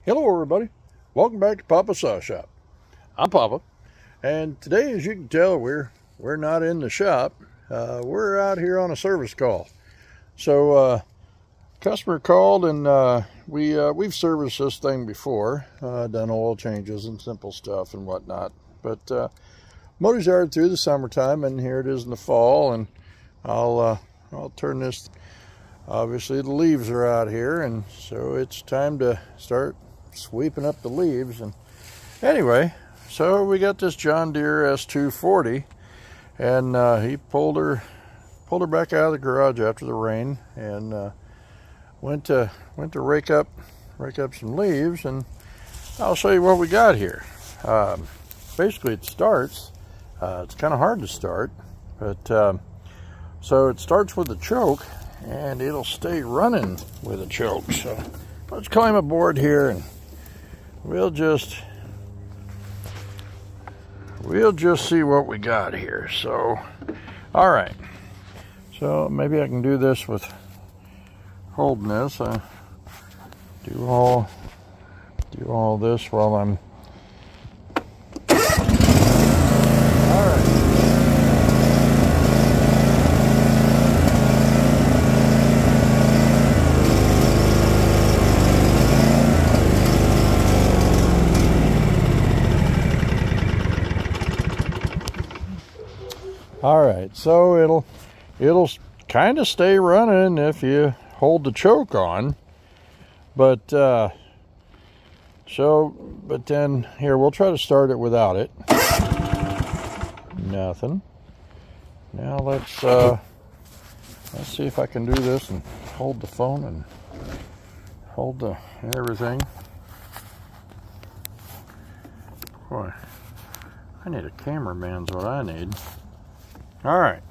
Hello everybody, welcome back to Papa's Saw Shop. I'm Papa, and today, as you can tell, we're not in the shop. We're out here on a service call. So customer called, and we've serviced this thing before, done oil changes and simple stuff and whatnot. But motor's yard through the summertime, and here it is in the fall, and I'll turn this. Obviously the leaves are out here, and so it's time to start sweeping up the leaves. And anyway, so we got this John Deere S240, and he pulled her back out of the garage after the rain, and went to rake up some leaves, and I'll show you what we got here. Basically it starts, it's kind of hard to start, but so it starts with a choke, and it'll stay running with a choke. So let's climb aboard here, and we'll just see what we got here. So, all right. So maybe I can do this with holding this. Do all this while I'm. All right. All right, so it'll kind of stay running if you hold the choke on, but then here, we'll try to start it without it. Nothing. Now let's see if I can do this and hold the phone and hold the everything. Boy, I need a cameraman's what I need. All right.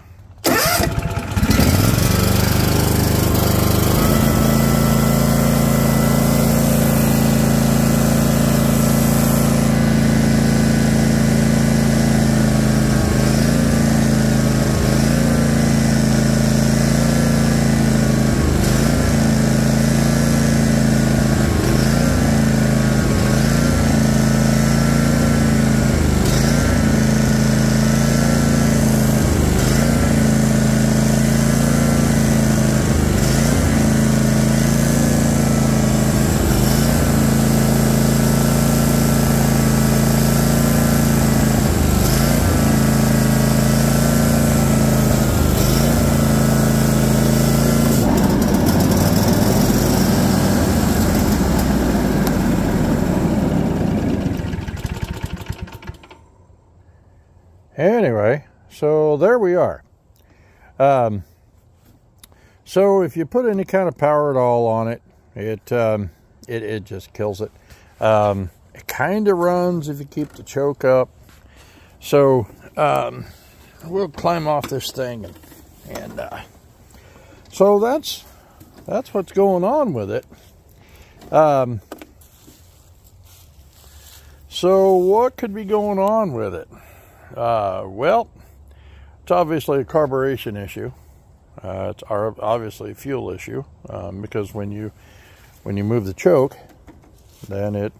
Anyway, so there we are. So if you put any kind of power at all on it, it just kills it. It kind of runs if you keep the choke up. So we'll climb off this thing, and so that's what's going on with it. So what could be going on with it? Well, it's obviously a carburation issue. It's obviously a fuel issue, because when you move the choke, then it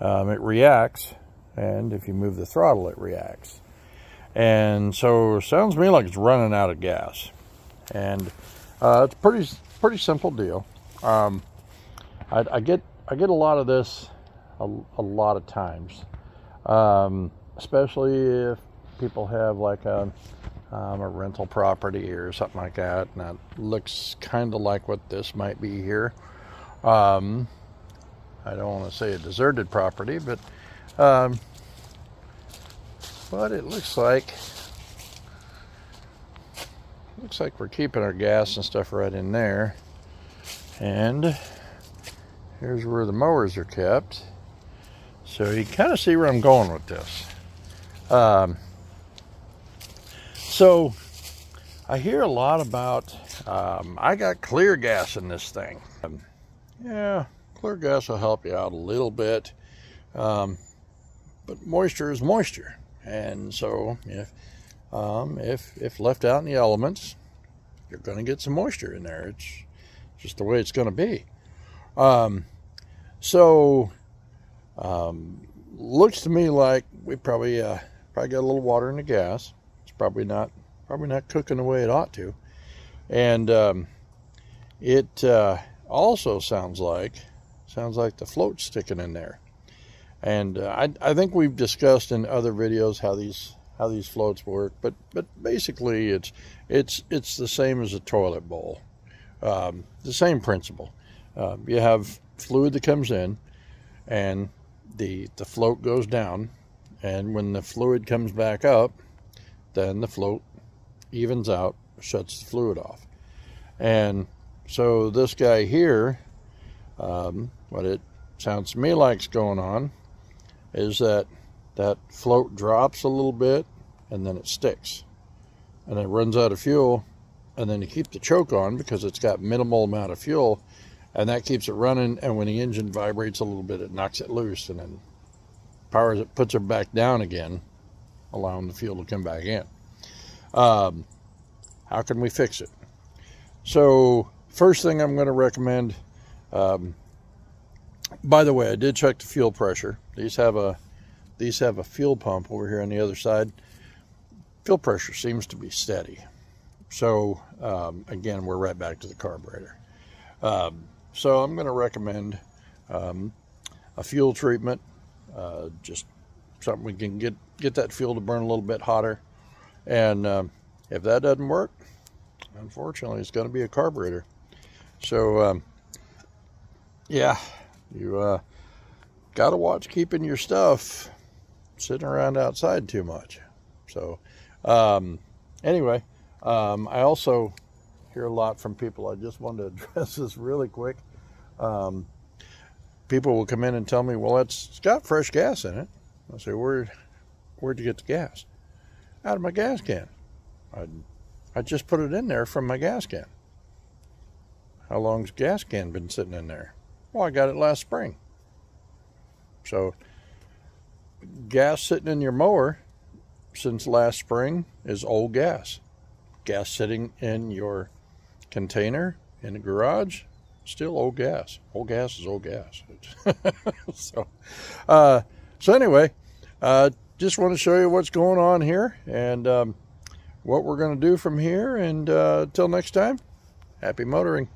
reacts, and if you move the throttle, it reacts. And so it sounds to me like it's running out of gas, and it's a pretty simple deal. I get a lot of this a lot of times, especially if people have like a rental property or something like that, and that looks kind of like what this might be here. I don't want to say a deserted property, but it looks like we're keeping our gas and stuff right in there. And here's where the mowers are kept. So you kind of see where I'm going with this. So I hear a lot about, I got clear gas in this thing. Yeah, clear gas will help you out a little bit, but moisture is moisture. And so if left out in the elements, you're going to get some moisture in there. It's just the way it's going to be. So Looks to me like we probably got a little water in the gas. It's probably not cooking the way it ought to. And it also sounds like the float's sticking in there. And I think we've discussed in other videos how these floats work, but basically it's the same as a toilet bowl. The same principle. You have fluid that comes in, and the float goes down, and when the fluid comes back up, then the float evens out, shuts the fluid off. And so this guy here, what it sounds to me like is going on is that float drops a little bit, and then it sticks, and it runs out of fuel, and then you keep the choke on because it's got minimal amount of fuel, and that keeps it running. And when the engine vibrates a little bit, it knocks it loose, and then powers it, puts it back down again, allowing the fuel to come back in. How can we fix it? So first thing I'm going to recommend, by the way, I did check the fuel pressure. These have a fuel pump over here on the other side. Fuel pressure seems to be steady. So again, we're right back to the carburetor. So I'm going to recommend a fuel treatment, just something we can get that fuel to burn a little bit hotter. And if that doesn't work, unfortunately, it's going to be a carburetor. So yeah, you got to watch keeping your stuff sitting around outside too much. So anyway, I also hear a lot from people. I just wanted to address this really quick. People will come in and tell me, well, it's got fresh gas in it. I say, where'd you get the gas? Out of my gas can. I just put it in there from my gas can. How long's the gas can been sitting in there? Well, I got it last spring. So gas sitting in your mower since last spring is old gas. Gas sitting in your container in the garage, still old gas. Old gas is old gas. So anyway, just want to show you what's going on here, and what we're going to do from here. And till next time, happy motoring.